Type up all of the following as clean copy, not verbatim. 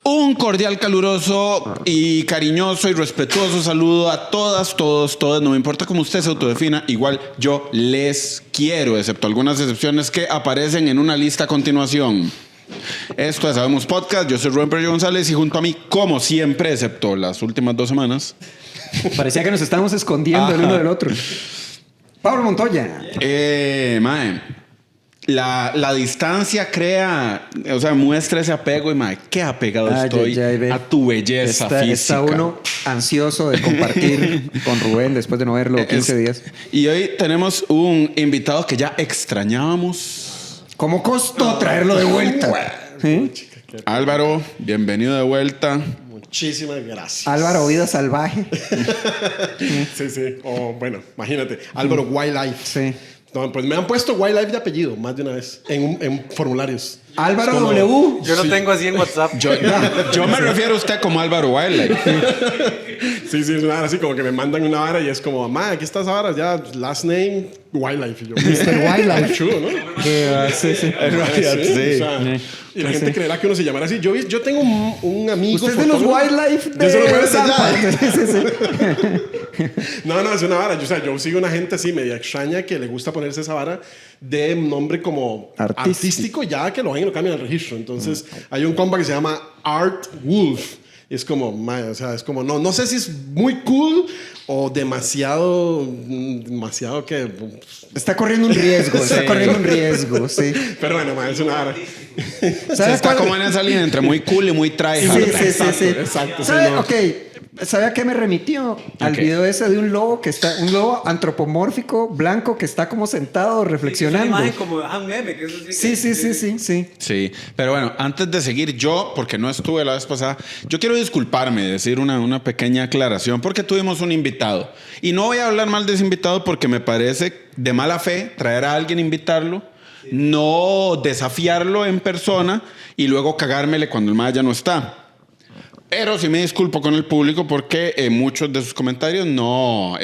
Un cordial, caluroso y cariñoso y respetuoso saludo a todas, todos, no me importa cómo usted se autodefina, igual yo les quiero, excepto algunas excepciones que aparecen en una lista a continuación. Esto es Sabemos Podcast, yo soy Rubén Perello González y junto a mí, como siempre, excepto las últimas 2 semanas... Parecía que nos estábamos escondiendo el uno del otro. Pablo Montoya. Mae, la distancia crea, o sea, muestra ese apego y mae, qué apegado estoy a tu belleza física. Está uno ansioso de compartir con Rubén después de no verlo 15 días. Y hoy tenemos un invitado que ya extrañábamos. ¿Cómo costó traerlo de vuelta? ¿Sí? Álvaro, bienvenido de vuelta. Muchísimas gracias. Álvaro Vida Salvaje. Sí. O bueno, imagínate, Álvaro Wildlife. Sí. No, pues me han puesto Wildlife de apellido más de una vez en formularios. Álvaro como, W. Yo no tengo así en WhatsApp. Yo me refiero a usted como Álvaro Wildlife. Sí, es una vara así como que me mandan una vara y es como, mamá, aquí está esa vara, ya, last name, Wildlife. Y yo, Mr. Wildlife. chulo, ¿no? Sí. En realidad, sí. O sea, y la gente creerá que uno se llamará así. Yo tengo un amigo. Usted es de los Wildlife. Yo soy de los Zampa. Sí. No, es una vara. Yo sigo una gente así media extraña que le gusta ponerse esa vara de nombre como artístico, ya que lo ven y lo cambian al registro. Entonces, hay un compa que se llama Art Wolf. Y es como, o sea, es como, no sé si es muy cool o demasiado que... Está corriendo un riesgo, sí. Pero bueno, es una vara. ¿Sabe Está como en esa línea entre muy cool y muy tryhard. Sí. Exacto. ¿Sabe? Sí, no. Ok. ¿Sabe a qué me remitió? Al video ese de un lobo un lobo antropomórfico blanco que está como sentado reflexionando. Es una imagen como un meme, que eso sí. Sí, pero bueno, antes de seguir yo, porque no estuve la vez pasada, yo quiero disculparme, decir una pequeña aclaración, porque tuvimos un invitado. Y no voy a hablar mal de ese invitado porque me parece de mala fe traer a alguien, invitarlo, no desafiarlo en persona y luego cagármele cuando el mae ya no está. Pero sí me disculpo con el público porque muchos de sus comentarios no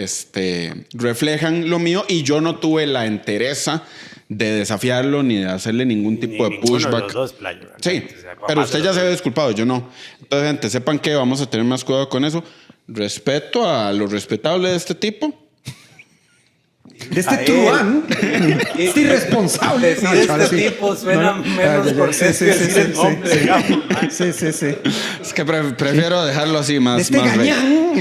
reflejan lo mío y yo no tuve la entereza de desafiarlo ni de hacerle ningún tipo de pushback. Los dos, playo, sí, pero usted ya se había disculpado, yo no. Entonces, gente, sepan que vamos a tener más cuidado con eso. Respeto a lo respetable de este tipo. De este truán. Este irresponsable. Decir tipo suena menos cortés que decir el nombre, digamos. Sí. Es que prefiero dejarlo así más. De este más gañán.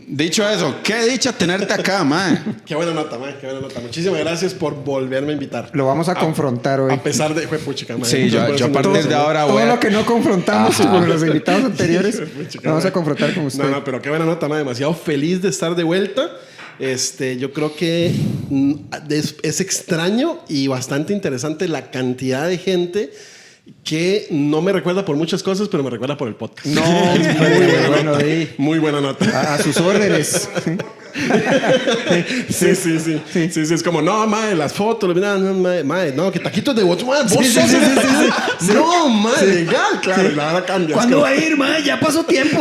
Dicho eso, qué dicha tenerte acá, mae. Qué buena nota, man. Qué buena nota. Muchísimas gracias por volverme a invitar. Lo vamos a confrontar hoy. A pesar de... Puchica, man. Sí, yo a partir de ahora voy Todo a... lo que no confrontamos con los invitados anteriores, lo vamos a confrontar con usted. No, pero qué buena nota, man. Demasiado feliz de estar de vuelta. Yo creo que es extraño y bastante interesante la cantidad de gente que no me recuerda por muchas cosas, pero me recuerda por el podcast. No, muy bueno, Muy buena nota. a sus órdenes. Sí, es como, no, mae, las fotos, no, que taquitos de voto, mae, vos sos. No, mae, legal, claro, la hora cambia. ¿Cuándo va a ir, mae? Ya pasó tiempo.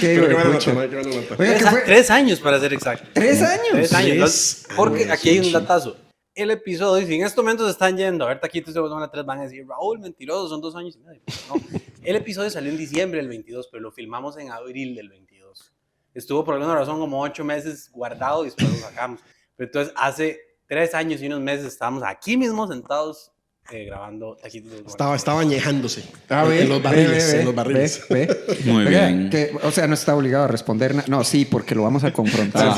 Qué buena nota, mae, qué buena nota. Oiga, 3 años para ser exacto. 3 años. 3 años. Yes. Porque aquí hay un datazo. El episodio, si en este momento se están yendo a ver taquitos de botón a 3, van a decir, Raúl, mentiroso, son 2 años y medio. No, el episodio salió en diciembre del 22, pero lo filmamos en abril del 22. Estuvo por alguna razón como 8 meses guardado y después lo sacamos. Pero entonces hace 3 años y unos meses estábamos aquí mismo sentados grabando taquitos de botón. Estaba añejándose en los barriles. Muy bien. O sea, no está obligado a responder. No, sí, porque lo vamos a confrontar.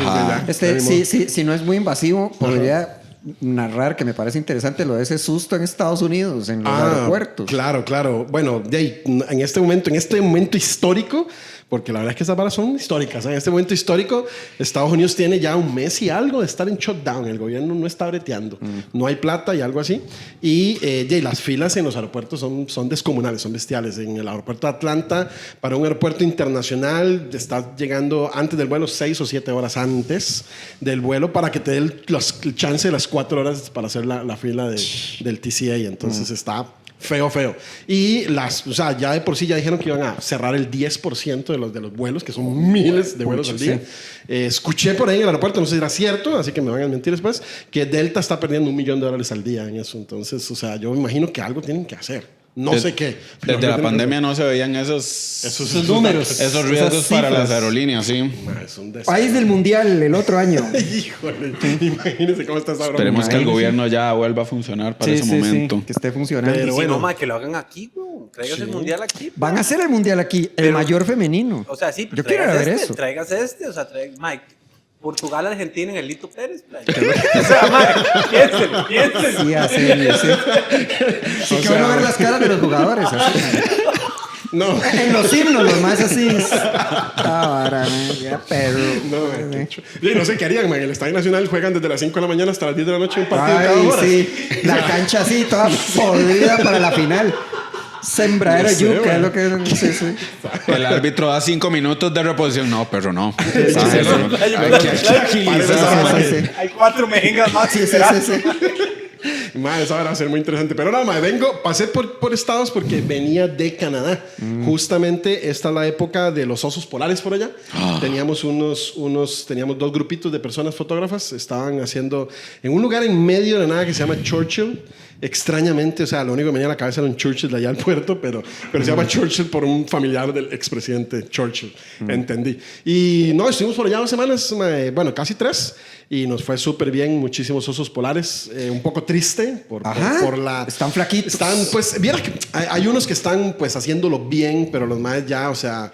Si no es muy invasivo, podría narrar, que me parece interesante, lo de ese susto en Estados Unidos, en los aeropuertos. Claro. Bueno, en este momento histórico, porque la verdad es que esas varas son históricas. En este momento histórico, Estados Unidos tiene ya 1 mes y algo de estar en shutdown. El gobierno no está breteando. No hay plata y algo así. Y las filas en los aeropuertos son descomunales, son bestiales. En el aeropuerto de Atlanta, para un aeropuerto internacional, estás llegando antes del vuelo 6 o 7 horas antes del vuelo para que te dé el chance de las 4 horas para hacer la fila del TCA. Entonces está Feo. Y o sea, ya de por sí ya dijeron que iban a cerrar el 10% de los vuelos, que son miles de vuelos al día. Escuché por ahí en el aeropuerto, no sé si era cierto, así que me van a mentir después, que Delta está perdiendo $1 millón al día en eso. Entonces, o sea, yo me imagino que algo tienen que hacer. No sé qué. Desde la pandemia no se veían esos números. Esos riesgos para las aerolíneas, sí. Es un País del mundial el otro año. Híjole, imagínense cómo está esa broma. Esperemos que el gobierno ya vuelva a funcionar para ese momento. Que esté funcionando. Pero bueno, que lo hagan aquí, güey. Traigas el mundial aquí. Van a hacer el mundial aquí, el mayor femenino. O sea, sí. Yo quiero ver eso. Traigas o sea, Mike. Portugal, Argentina en el Lito Pérez. O sea, Mike, piénselo. Sí, así. Sí, que van a ver las caras de los jugadores. Así. no. En los himnos, los más así. Ya, pero. No sé qué harían, man. En el Estadio Nacional juegan desde las 5 de la mañana hasta las 10 de la noche un partido cada hora. Sí, la cancha así, toda podrida para la final. Sembradero no sé, yuca, es lo que es. Sí. El árbitro da 5 minutos de reposición. No, pero no. Hay 4 mejengas más. Sí. Madre, esa va a ser muy interesante. Pero no, madre, pasé por estados porque venía de Canadá. Justamente esta es la época de los osos polares por allá. Teníamos teníamos 2 grupitos de personas fotógrafas. Estaban haciendo en un lugar en medio de nada que se llama Churchill. Extrañamente, o sea, lo único que me venía a la cabeza era un Churchill de allá al puerto, pero se llama Churchill por un familiar del expresidente Churchill. Entendí. Y no, estuvimos por allá 2 semanas, bueno, casi 3. Y nos fue súper bien, muchísimos osos polares. Un poco triste por la... Están flaquitos. Están, pues, vieras que hay unos que están, pues, haciéndolo bien, pero los más ya, o sea,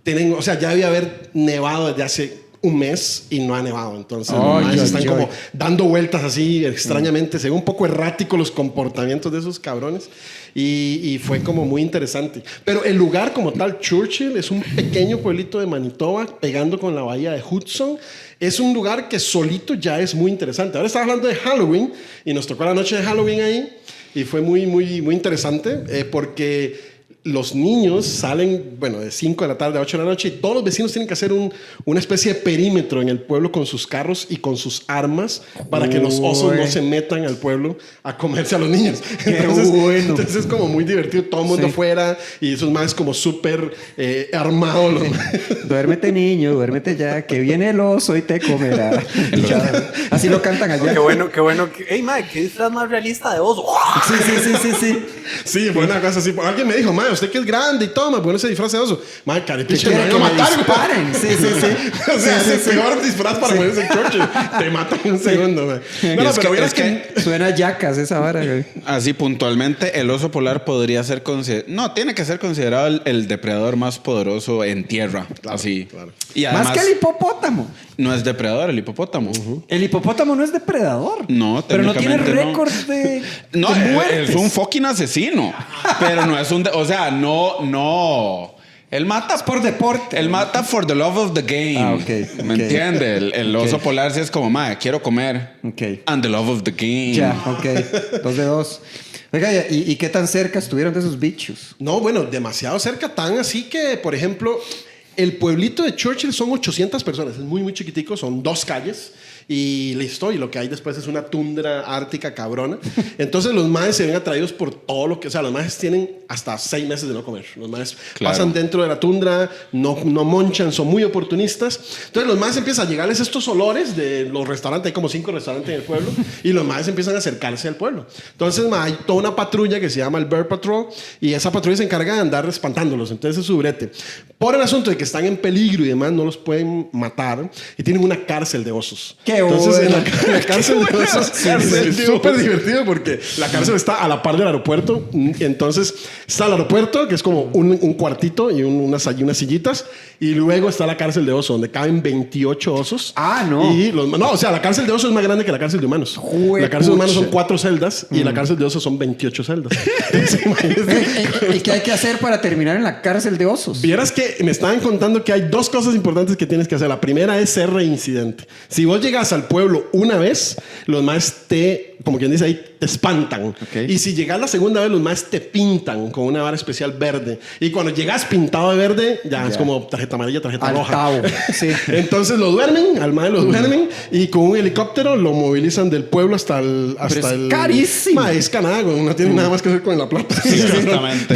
ya debía haber nevado desde hace un mes y no ha nevado. Entonces, están como dando vueltas así extrañamente. Se ve un poco errático los comportamientos de esos cabrones. Y fue como muy interesante. Pero el lugar como tal, Churchill, es un pequeño pueblito de Manitoba pegando con la bahía de Hudson. Es un lugar que solito ya es muy interesante. Ahora estaba hablando de Halloween y nos tocó la noche de Halloween ahí. Y fue muy interesante porque los niños salen, bueno, de 5 de la tarde a 8 de la noche y todos los vecinos tienen que hacer una especie de perímetro en el pueblo con sus carros y con sus armas para que los osos no se metan al pueblo a comerse a los niños. Entonces es como muy divertido, todo el mundo afuera y esos más como súper armados. Duérmete, niño, duérmete ya, que viene el oso y te comerá. Así lo cantan allá. Qué bueno. Hey, Mike, ¿qué disfraz más realista de oso? Sí. Sí, fue una cosa así. Alguien me dijo, madre, usted que es grande y toma, bueno, ese disfraz de oso. Madre, carepiche, me van a matar. Disparen. Sí. O sea, es el peor disfraz para morirse en Churchill. Te matan en un segundo, man. No, pero es que suena yacas esa vara, güey. Así puntualmente, el oso polar podría ser considerado... No, tiene que ser considerado el depredador más poderoso en tierra. Claro, así. Claro. Y además, más que el hipopótamo. No es depredador el hipopótamo. El hipopótamo no es depredador. No, pero no tiene técnicamente récord de muertes. Es un fucking asesino. Pero no es un... O sea, no... Él mata por deporte. Él mata for the love of the game. Okay. ¿Me entiende? El oso polar sí es como, madre, quiero comer. And the love of the game. Ya, 2 de 2. Oiga, ¿y qué tan cerca estuvieron de esos bichos? No, bueno, demasiado cerca. Tan así que, por ejemplo, el pueblito de Churchill son 800 personas. Es muy chiquitico. Son 2 calles. Y listo, y lo que hay después es una tundra ártica cabrona. Entonces los maes se ven atraídos por todo lo que... O sea, los maes tienen hasta 6 meses de no comer. Los maes pasan dentro de la tundra, no monchan, son muy oportunistas. Entonces los maes empiezan a llegarles estos olores de los restaurantes. Hay como 5 restaurantes en el pueblo. Y los maes empiezan a acercarse al pueblo. Entonces hay toda una patrulla que se llama el Bear Patrol. Y esa patrulla se encarga de andar espantándolos. Entonces es su brete. Por el asunto de que están en peligro y demás, no los pueden matar. Y tienen una cárcel de osos. Entonces, en la cárcel de osos es súper divertido porque la cárcel está a la par del aeropuerto. Entonces, está el aeropuerto, que es como un cuartito y unas sillitas. Y luego está la cárcel de osos, donde caben 28 osos. No. Y o sea, la cárcel de osos es más grande que la cárcel de humanos. La cárcel de humanos son 4 celdas y la cárcel de osos son 28 celdas. ¿Y qué hay que hacer para terminar en la cárcel de osos? Vieras que me estaban contando que hay 2 cosas importantes que tienes que hacer. La primera es ser reincidente. Si vos llegas al pueblo una vez, los más te como quien dice ahí, te espantan. Okay. Y si llegas la segunda vez, los más te pintan con una vara especial verde. Y cuando llegas pintado de verde, ya es como tarjeta amarilla, tarjeta roja. Sí. Entonces lo duermen, al mae lo duermen y con un helicóptero lo movilizan del pueblo hasta el... Pero es carísimo. Mae, es Canadá, güey, no tiene nada más que hacer con la plata. Sí, exactamente.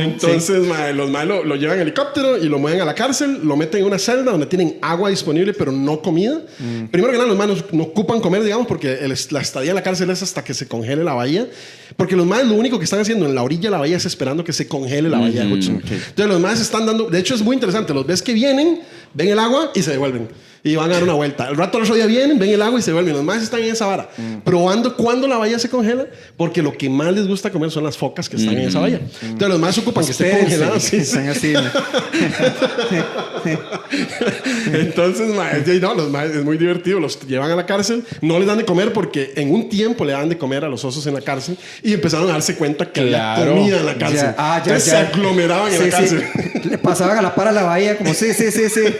Entonces, mae, los mae lo llevan en helicóptero y lo mueven a la cárcel, lo meten en una celda donde tienen agua disponible, pero no comida. Primero que nada, los maes no ocupan comer, digamos, porque la estadía en la cárcel es hasta que se congele la bahía. Porque los maes lo único que están haciendo en la orilla de la bahía es esperando que se congele la bahía de Hudson. Entonces, los maes están dando... De hecho, es muy interesante. Los ves que vienen, ven el agua y se devuelven. Y van a dar una vuelta. El rato al otro día vienen, ven el agua y se vuelven. Los maes están en esa vara, probando cuándo la bahía se congela, porque lo que más les gusta comer son las focas que están en esa bahía. Entonces los maes ocupan que esté congelado. Sí, están así. Entonces, los maes es muy divertido. Los llevan a la cárcel, no les dan de comer porque en un tiempo le dan de comer a los osos en la cárcel y empezaron a darse cuenta que había comida en la cárcel. Entonces se aglomeraban en la cárcel. Le pasaban a la par a la bahía como sí.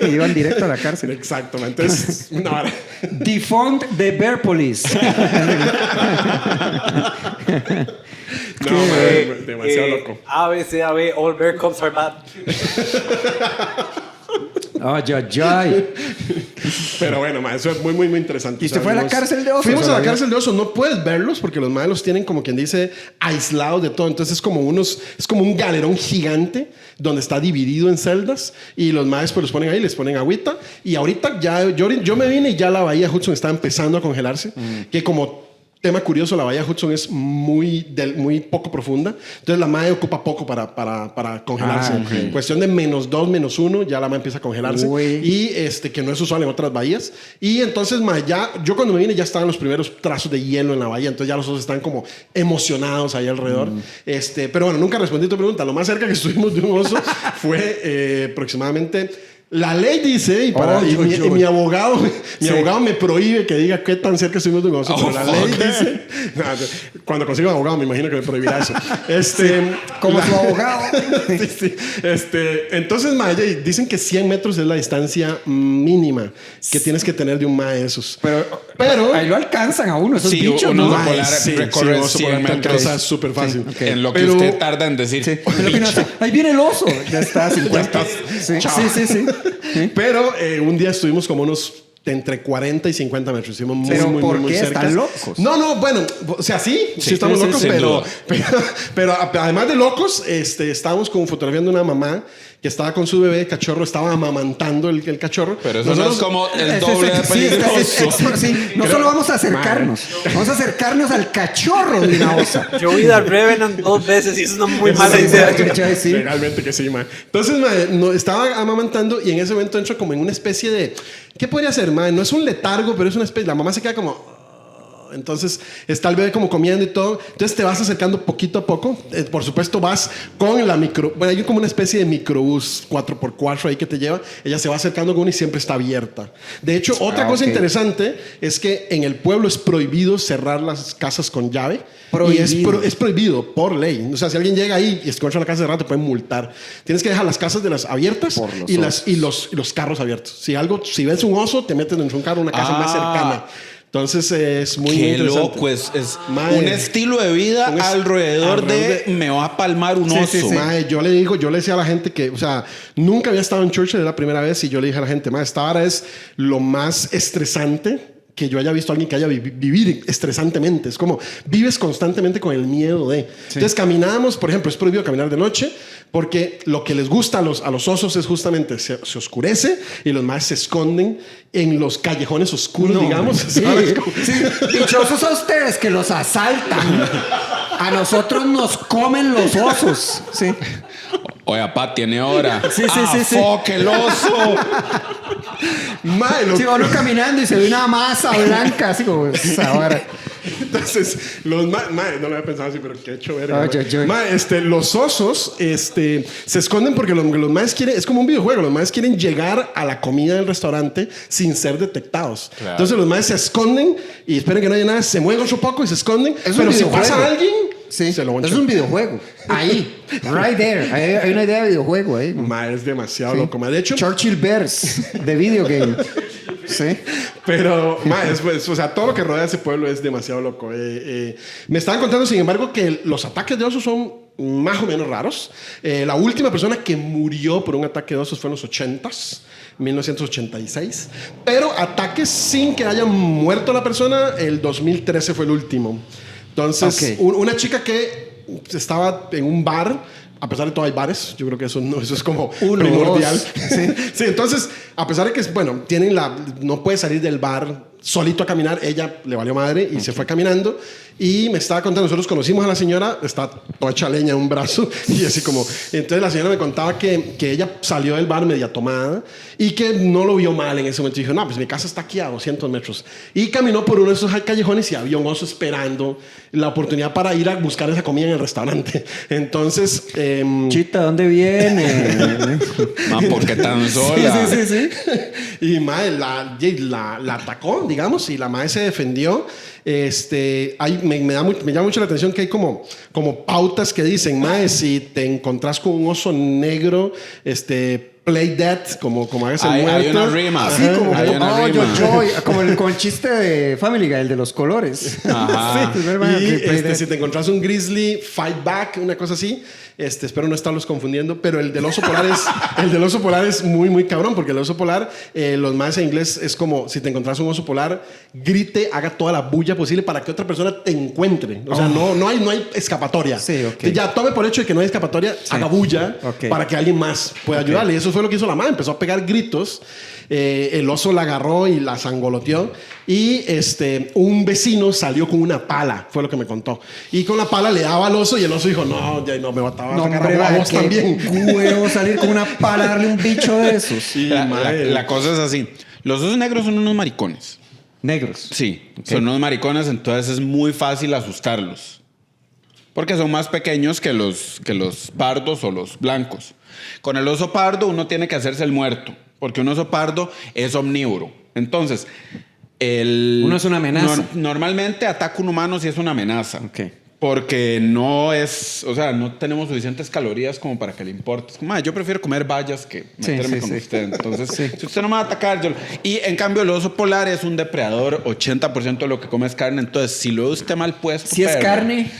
Y iban directo a la cárcel. Exacto. Entonces, una vara. Defund the Bear Police. Demasiado loco. A, B, C, A, B, all bear cubs are bad. Ay. Pero bueno, eso es muy interesante. ¿Y usted fue a la cárcel de osos? Fuimos a la cárcel de osos. No puedes verlos porque los maes los tienen, como quien dice, aislados de todo. Entonces es como un galerón gigante donde está dividido en celdas y los maes pues los ponen ahí, les ponen agüita. Y ahorita ya yo me vine y ya la bahía Hudson está empezando a congelarse. Que como tema curioso, la bahía Hudson es muy poco profunda. Entonces la mae ocupa poco para congelarse. Okay. Cuestión de -2, -1, ya la mae empieza a congelarse. Uy. Y que no es usual en otras bahías. Y entonces, mae, yo cuando me vine ya estaban los primeros trazos de hielo en la bahía. Entonces ya los osos están como emocionados ahí alrededor. Pero bueno, nunca respondí tu pregunta. Lo más cerca que estuvimos de un oso fue aproximadamente... La ley dice, y mi abogado me prohíbe que diga qué tan cerca estuvimos de un oso, pero la ley dice... cuando consiga un abogado me imagino que me prohibirá eso. Como su abogado. Sí. Entonces, dicen que 100 metros es la distancia mínima que tienes que tener de un mae de esos. Pero ahí lo alcanzan a uno, esos bichos, uno ¿no? recorre 100 metros. Es súper fácil. Okay. En lo que usted tarda en decir. Sí. Ahí viene el oso. Ya está, 50. Sí. Pero un día estuvimos como entre 40 y 50 metros. Estuvimos muy cerca. ¿Están locos? No, bueno, o sea, sí estamos locos, pero además de locos, estábamos como fotografiando una mamá que estaba con su bebé cachorro, estaba amamantando el cachorro. Pero eso no es como el doble de peligroso. Sí, no solo vamos a acercarnos, vamos a acercarnos al cachorro de una osa. Yo vi The Revenant 2 veces y eso es una muy mala idea. Realmente que sí, man. Entonces, estaba amamantando y en ese momento entra como en una especie de... ¿Qué podría ser, man? No es un letargo, pero es una especie... La mamá se queda como... Entonces está el bebé como comiendo y todo. Entonces te vas acercando poquito a poco. Por supuesto vas con la micro... Bueno, hay como una especie de microbús 4x4 ahí que te lleva. Ella se va acercando con uno y siempre está abierta. De hecho, otra cosa interesante es que en el pueblo es prohibido cerrar las casas con llave. Prohibido. Y es prohibido por ley. O sea, si alguien llega ahí y escucha la casa cerrada, te pueden multar. Tienes que dejar las casas de las abiertas y los carros abiertos. Si ves un oso, te metes dentro de un carro, una casa más cercana. Entonces es muy interesante. Qué loco, es un estilo de vida alrededor de me va a palmar un oso. Sí. Mae, yo le decía a la gente que, o sea, nunca había estado en Churchill, era la primera vez, y yo le dije a la gente, esta vara es lo más estresante que yo haya visto a alguien que haya vivir estresantemente. Es como vives constantemente con el miedo de... Entonces caminábamos, por ejemplo, es prohibido caminar de noche porque lo que les gusta a los osos es justamente se oscurece y los más se esconden en los callejones oscuros, digamos. Sí. Dichosos a ustedes que los asaltan. A nosotros nos comen los osos. Sí. Oye, pa, tiene hora. Sí. ¡Fuck, el oso! Sí, va uno caminando y se ve una masa blanca, así como ahora. Entonces, no lo había pensado así, pero qué hecho verga. Los osos se esconden porque los maes quieren, es como un videojuego, los maes quieren llegar a la comida del restaurante sin ser detectados. Claro. Entonces los maes se esconden y esperan que no haya nada, se mueven otro poco y se esconden. Pero si pasa alguien, se lo es un videojuego. Ahí, right there. Hay una idea de videojuego ahí. Es demasiado loco. De hecho, Churchill Bears, de video game. Sí. Pero, después, o sea, todo lo que rodea ese pueblo es demasiado loco. Me estaban contando, sin embargo, que los ataques de osos son más o menos raros. La última persona que murió por un ataque de osos fue en los 80s. 1986, pero ataques sin que haya muerto la persona, el 2013 fue el último. Entonces, una chica que estaba en un bar, a pesar de todo hay bares, yo creo que eso es como primordial. Sí, entonces, a pesar de que, bueno, no puede salir del bar solito a caminar, ella le valió madre y se fue caminando. Y me estaba contando, nosotros conocimos a la señora, está toda hecha leña en un brazo, y así como, entonces la señora me contaba que ella salió del bar media tomada y que no lo vio mal en ese momento. Y dijo, no, pues mi casa está aquí a 200 metros. Y caminó por uno de esos callejones y había un oso esperando la oportunidad para ir a buscar esa comida en el restaurante. Entonces... Chita, ¿dónde viene? ¿Por qué tan sola? Sí. Y madre la atacó, digamos, y la madre se defendió. Me llama mucho la atención que hay como pautas que dicen, mae, si te encontrás con un oso negro, play dead, como hagas el muerto. Hay una rima. Así como el chiste de Family Guy, el de los colores. Ajá. Sí, si te encontrás un grizzly, fight back, una cosa así. Espero no estarlos confundiendo, pero el del oso polar es muy, muy cabrón, porque el oso polar, los más en inglés es como si te encontrás un oso polar, grite, haga toda la bulla posible para que otra persona te encuentre. O sea, no hay escapatoria. Sí, okay. Ya tome por hecho de que no hay escapatoria, haga bulla para que alguien más pueda ayudarle. Y eso fue lo que hizo la madre, empezó a pegar gritos. El oso la agarró y la zangoloteó. Y un vecino salió con una pala, fue lo que me contó. Y con la pala le daba al oso y el oso dijo, no, ya no me va a sacar a vos también. Huevo salir con una pala a darle un bicho de esos. Sí, la cosa es así. Los osos negros son unos maricones. Negros. Sí, son unos maricones, entonces es muy fácil asustarlos. Porque son más pequeños que los pardos o los blancos. Con el oso pardo uno tiene que hacerse el muerto, porque un oso pardo es omnívoro. Entonces, uno es una amenaza. Normalmente ataca un humano si es una amenaza. Okay. Porque no tenemos suficientes calorías como para que le importe. Es como, yo prefiero comer bayas que meterme con usted. Entonces, si usted no me va a atacar, Y en cambio, el oso polar es un depredador, 80% de lo que come es carne. Entonces, si lo ve usted mal puesto... Si es carne...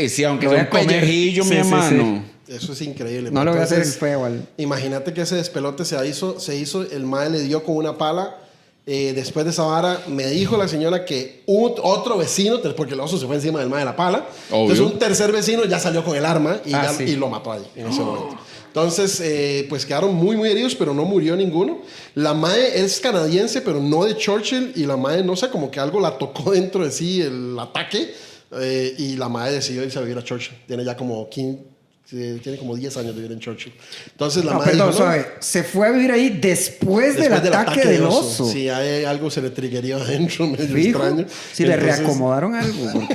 Sí, aunque sea un pellejillo, mi hermano. Sí. Eso es increíble. No lo voy a hacer feo. Imagínate que ese despelote se hizo, el mae le dio con una pala. Después de esa vara, me dijo la señora que otro vecino, porque el oso se fue encima del mae de la pala. Obvio. Entonces un tercer vecino ya salió con el arma y lo mató ahí en ese momento. Entonces, pues quedaron muy, muy heridos, pero no murió ninguno. La mae es canadiense, pero no de Churchill. Y la mae, no sé, como que algo la tocó dentro de sí, el ataque. Y la mae decidió irse a vivir a Churchill. Tiene ya como 10 años de vivir en Churchill. Entonces la madre dijo, suave. Se fue a vivir ahí después del ataque del oso. Sí, algo se le triggerió adentro, medio extraño. Sí, le reacomodaron algo.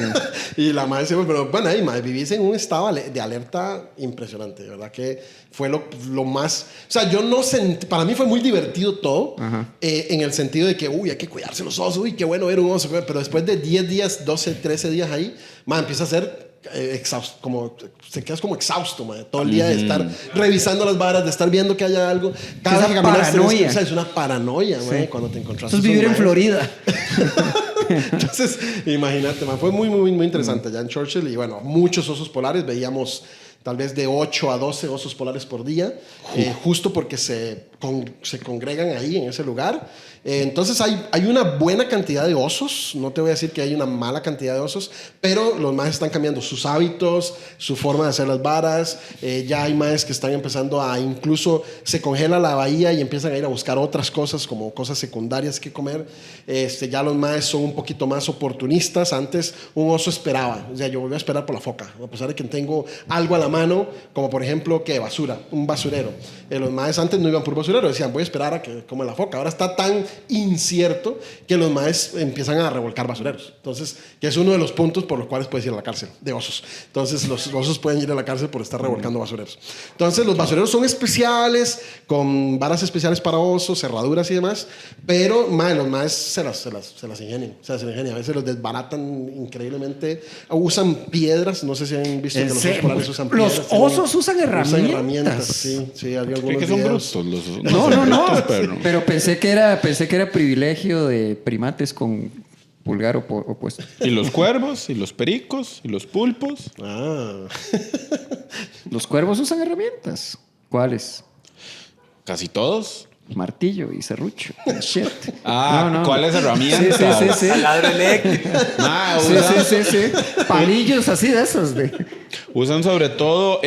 Y la madre se fue, pero bueno, ahí madre, vivís en un estado de alerta impresionante, de verdad que fue lo más... O sea, yo no sentí... Para mí fue muy divertido todo, en el sentido de que, hay que cuidarse los osos, qué bueno ver un oso. Pero después de 10 días, 12, 13 días ahí, madre, empieza a ser... exhausto, se quedas como exhausto, man, todo el día de estar revisando las varas, de estar viendo que haya algo. Cada vez que caminas, es una paranoia, man, cuando te encontrás. Eso es vivir en Florida. Entonces, imagínate, man, fue muy, muy, muy interesante allá en Churchill. Y bueno, muchos osos polares, veíamos tal vez de 8 a 12 osos polares por día, justo porque se congregan ahí en ese lugar. Entonces hay una buena cantidad de osos, no te voy a decir que hay una mala cantidad de osos, pero los maes están cambiando sus hábitos, su forma de hacer las varas. Ya hay maes que están empezando incluso se congela la bahía y empiezan a ir a buscar otras cosas, como cosas secundarias que comer. Ya los maes son un poquito más oportunistas. Antes un oso esperaba, o sea, yo volví a esperar por la foca, a pesar de que tengo algo a la mano, como por ejemplo, basura, un basurero. Los maes antes no iban por basurero, decían, voy a esperar a que coma la foca. Ahora está tan incierto que los maes empiezan a revolcar basureros. Entonces, que es uno de los puntos por los cuales puedes ir a la cárcel de osos. Entonces, los osos pueden ir a la cárcel por estar revolcando basureros. Entonces, los basureros son especiales, con varas especiales para osos, cerraduras y demás, pero los maes se las ingenian. O sea, se las ingenian. A veces los desbaratan increíblemente. Usan piedras, no sé si han visto que los osos polares usan piedras. Los osos usan herramientas. Sí, hay algunos ¿Cree que son videos. brutos los osos? No, son no. brutos, pero... Pero pensé que era privilegio de primates con pulgar opuesto. Y los cuervos, y los pericos, y los pulpos. Los cuervos usan herramientas. ¿Cuáles? Casi todos. Martillo y serrucho. Shit. No. ¿Cuáles herramientas? Sí. Taladro eléctrico. Sí. Palillos así de esos. Usan sobre todo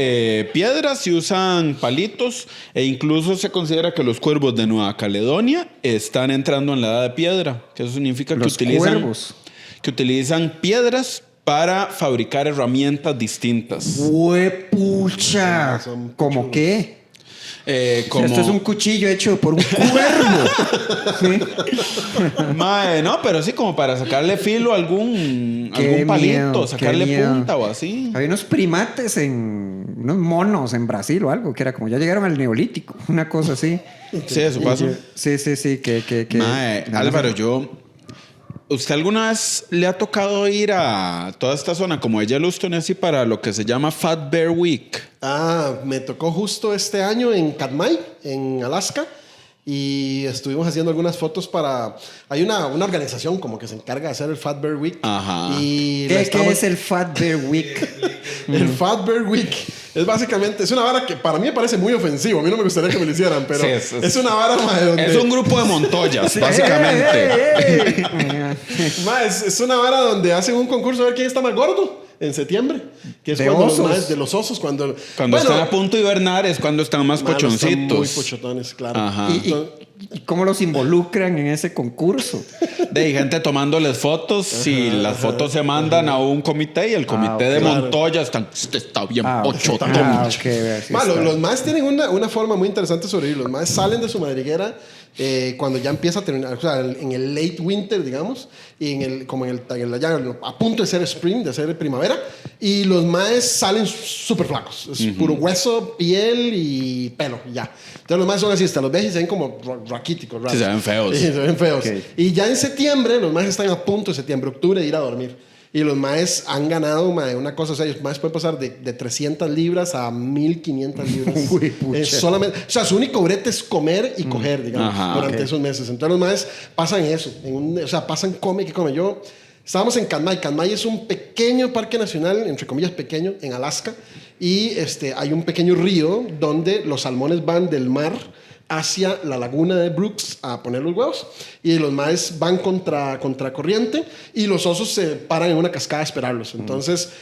piedras y usan palitos. E incluso se considera que los cuervos de Nueva Caledonia están entrando en la edad de piedra. Que eso significa que utilizan piedras para fabricar herramientas distintas. ¡Huepucha! ¿Cómo qué? Como... Esto es un cuchillo hecho por un cuervo. ¿Sí? Mae, no, pero sí como para sacarle filo a algún palito, sacarle punta o así. Había unos primates unos monos en Brasil o algo, que era como ya llegaron al Neolítico, una cosa así. Sí, eso pasó. Sí, que Mae, Álvaro, ¿usted alguna vez le ha tocado ir a toda esta zona como de Yellowstone así para lo que se llama Fat Bear Week? Me tocó justo este año en Katmai, en Alaska. Y estuvimos haciendo algunas fotos para... Hay una organización como que se encarga de hacer el Fat Bear Week. Ajá. ¿Qué es el Fat Bear Week? El Fat Bear Week es básicamente... Es una vara que para mí me parece muy ofensivo. A mí no me gustaría que me lo hicieran, pero sí, es una vara... Donde... Es un grupo de montoyas, básicamente. Es una vara donde hacen un concurso a ver quién está más gordo. En septiembre, que es cuando de los osos, cuando están a punto de hibernar es cuando están más pochoncitos. Están muy pochotones, claro. Ajá. ¿Y cómo los involucran en ese concurso? De gente tomándoles fotos y las fotos se mandan a un comité y el comité de Montoya está bien pochotón. Los más tienen una forma muy interesante de sobrevivir. Los más salen de su madriguera cuando ya empieza a terminar, o sea, en el late winter, digamos, y ya a punto de ser spring, de ser primavera, y los más salen súper flacos. Es puro hueso, piel y pelo, ya. Entonces los más son así, hasta los ves y se ven como raquíticos. Sí, se ven feos. Sí, se ven feos. Okay. Y ya en septiembre, los más están a punto, septiembre, octubre, de ir a dormir. Y los maes han ganado una cosa, o sea, los maes pueden pasar de 300 libras a 1500 libras. Solamente, o sea, su único brete es comer y coger, digamos, durante esos meses. Entonces los maes pasan eso, pasan come. Estábamos en Katmai. Katmai es un pequeño parque nacional, entre comillas pequeño, en Alaska. Y hay un pequeño río donde los salmones van del mar hacia la laguna de Brooks a poner los huevos, y los maes van contra corriente y los osos se paran en una cascada a esperarlos. Entonces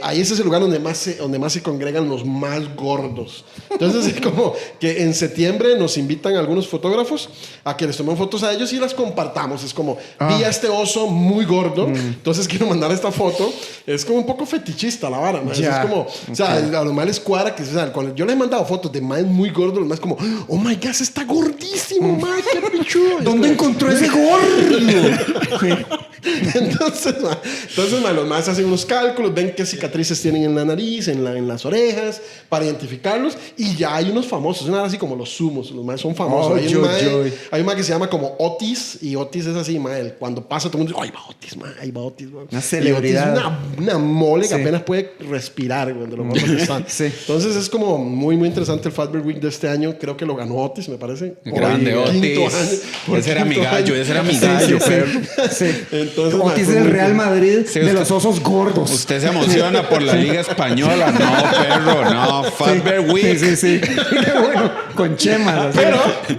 ahí ese es el lugar donde más se congregan los más gordos. Entonces es como que en septiembre nos invitan algunos fotógrafos a que les tomemos fotos a ellos y las compartamos. Es como vi a este oso muy gordo, entonces quiero mandar esta foto. Es como un poco fetichista la vara, ¿no? Es como, o sea, a los maes les cuadra que, o sea, cuando yo les he mandado fotos de maes muy gordos, los maes como, oh my god, está gordísimo, mae, qué pichudo. ¿Dónde encontró ese gordo? Entonces, los más hacen unos cálculos, ven qué cicatrices tienen en la nariz, en las orejas, para identificarlos. Y ya hay unos famosos, una así como los sumos. Los más son famosos. Hay un mae que se llama como Otis, y Otis es así, mae, cuando pasa todo el mundo dice, ahí va Otis, mae, ahí va Otis, mae. Una celebridad. Es una mole que apenas puede respirar, güey, de lo gordo que están. Entonces es como muy, muy interesante el Fat Bear Week de este año. Creo que lo ganó Otis, me parece. Grande Otis. Ese era mi gallo, perro. Entonces, Otis del Real Madrid, de los osos gordos. Usted se emociona por la Liga Española. No, perro, no. Fat Bear Week. Sí. Qué bueno. Con chemas.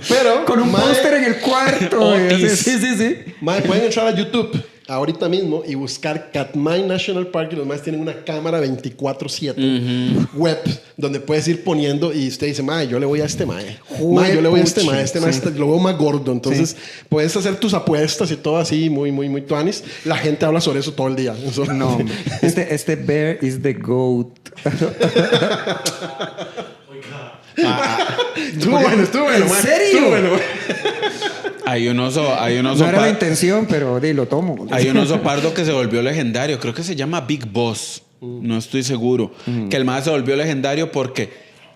Pero con un póster en el cuarto. Sí. Mae, pueden entrar a YouTube ahorita mismo y buscar Katmai National Park, y los más tienen una cámara 24/7 web donde puedes ir poniendo, y usted dice, mae, yo le voy a este mae. Yo le voy a este mae lo veo más gordo. Entonces puedes hacer tus apuestas y todo así muy, muy, muy tuanis. La gente habla sobre eso todo el día. No, este bear is the goat. Estuvo bueno. ¿En serio? Hay un oso no era la intención, pero lo tomo. Hay un oso pardo que se volvió legendario. Creo que se llama Big Boss. No estoy seguro. Que el más se volvió legendario porque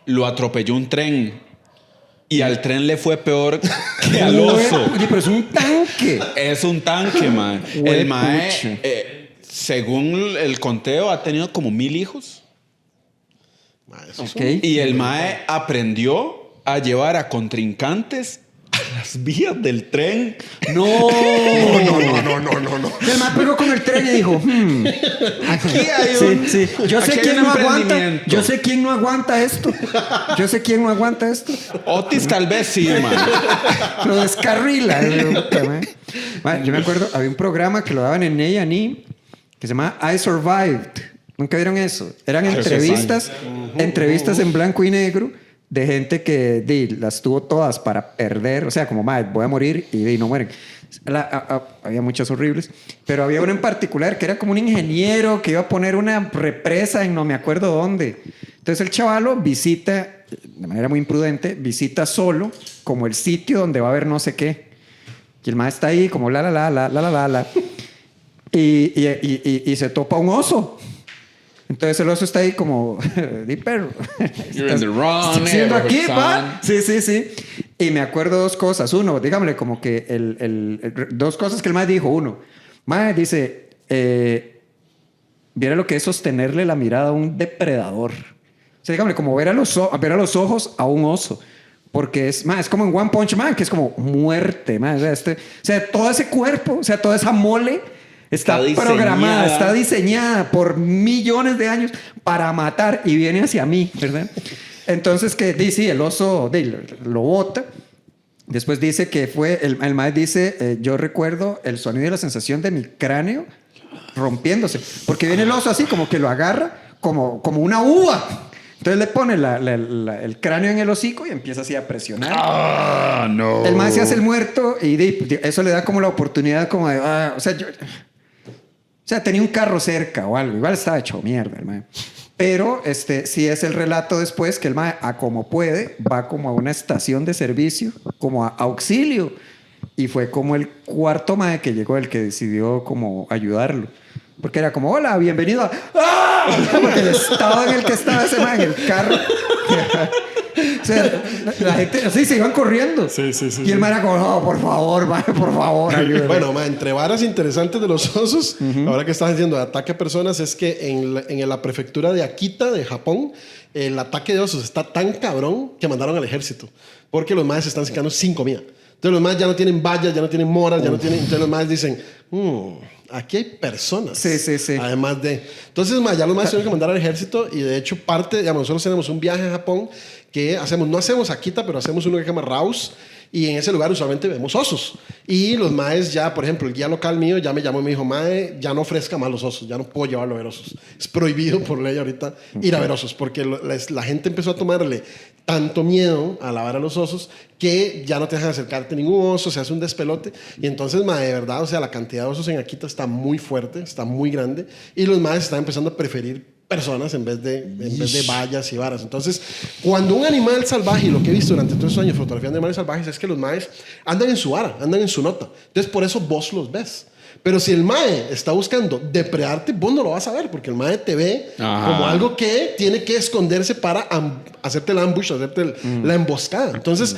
lo atropelló un tren. Y al tren le fue peor que al oso. Oye, pero es un tanque. Es un tanque, man. El mae, según el conteo, ha tenido como 1000 hijos. Okay. Y el mae aprendió a llevar a contrincantes a las vías del tren. No. El mae pegó con el tren y dijo, Aquí hay un... sí. Yo sé aquí hay quién un no aguanta. emprendimiento. Yo sé quién no aguanta esto. Otis tal vez sí, man. Lo descarrila. Yo me acuerdo, había un programa que lo daban en A&E que se llamaba I Survived. ¿Nunca vieron eso? Eran entrevistas en blanco y negro de gente que las tuvo todas para perder. O sea, como, voy a morir y no mueren. Había muchas horribles, pero había una en particular que era como un ingeniero que iba a poner una represa en no me acuerdo dónde. Entonces el chavalo visita, de manera muy imprudente, visita solo como el sitio donde va a haber no sé qué. Y el maestro está ahí como la. Y se topa un oso. Entonces el oso está ahí como, di perro. You're in the wrong haciendo aquí, neighborhood, pa? Sí. Y me acuerdo dos cosas. Uno, dígame como que dos cosas que el mae dijo. Uno, mae dice, viera lo que es sostenerle la mirada a un depredador. O sea, dígame, como ver a los ojos a un oso. Porque es como en One Punch Man, que es como muerte, man. O sea, todo ese cuerpo, o sea, toda esa mole está programada, está diseñada por millones de años para matar y viene hacia mí, ¿verdad? Entonces, sí, el oso lo bota. Después dice que fue, el maestro dice, yo recuerdo el sonido y la sensación de mi cráneo rompiéndose. Porque viene el oso así, como que lo agarra como una uva. Entonces le pone el cráneo en el hocico y empieza así a presionar. Ah, no. El maestro se hace el muerto y eso le da como la oportunidad como de... O sea, tenía un carro cerca o algo. Igual estaba hecho mierda el mae. Pero sí es el relato después que el mae, a como puede, va como a una estación de servicio, como a auxilio. Y fue como el cuarto mae que llegó, el que decidió como ayudarlo. Porque era como, hola, bienvenido a... ¡Ah! Porque el estado en el que estaba ese mae en el carro... O sea, la gente así se iban corriendo. Sí. Y el man era como, no, por favor, ayúdame. Bueno, entre varas interesantes de los osos, ahora que estás diciendo de ataque a personas, es que en la prefectura de Akita, de Japón, el ataque de osos está tan cabrón que mandaron al ejército. Porque los maes se están quedando sin comida. Entonces los maes ya no tienen vallas, ya no tienen moras, ya no tienen... Entonces los maes dicen, aquí hay personas. Sí. Además de... Entonces ya los maes tienen que mandar al ejército y de hecho nosotros tenemos un viaje a Japón que no hacemos Akita, pero hacemos uno que se llama Raus, y en ese lugar usualmente vemos osos. Y los maes ya, por ejemplo, el guía local mío ya me llamó y me dijo, mae, ya no ofrezca más los osos, ya no puedo llevarlo a ver osos. Es prohibido por ley ahorita ir a ver osos, porque la gente empezó a tomarle tanto miedo a lavar a los osos que ya no te dejan acercarte ningún oso, se hace un despelote. Y entonces, mae, de verdad, o sea, la cantidad de osos en Akita está muy fuerte, está muy grande, y los maes están empezando a preferir personas en vez de vallas y varas. Entonces, cuando un animal salvaje, y lo que he visto durante todos estos años fotografiando animales salvajes, es que los maes andan en su vara, andan en su nota. Entonces, por eso vos los ves. Pero si el mae está buscando depredarte, vos no lo vas a ver, porque el mae te ve como algo que tiene que esconderse para hacerte el ambush, hacerte la emboscada. Entonces,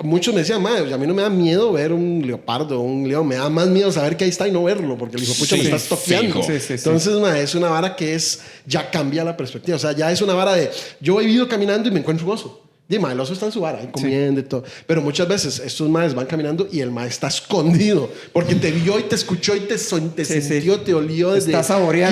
muchos me decían, mae, a mí no me da miedo ver un leopardo o un león, me da más miedo saber que ahí está y no verlo, porque el hijo pucha me está toqueando. Entonces, mae, es una vara que ya cambia la perspectiva. O sea, ya es una vara de, yo he ido caminando y me encuentro un oso. Dime, el oso está en su vara, comiendo y todo. Pero muchas veces estos maes van caminando y el mae está escondido. Porque te vio y te escuchó y te sintió, te olió desde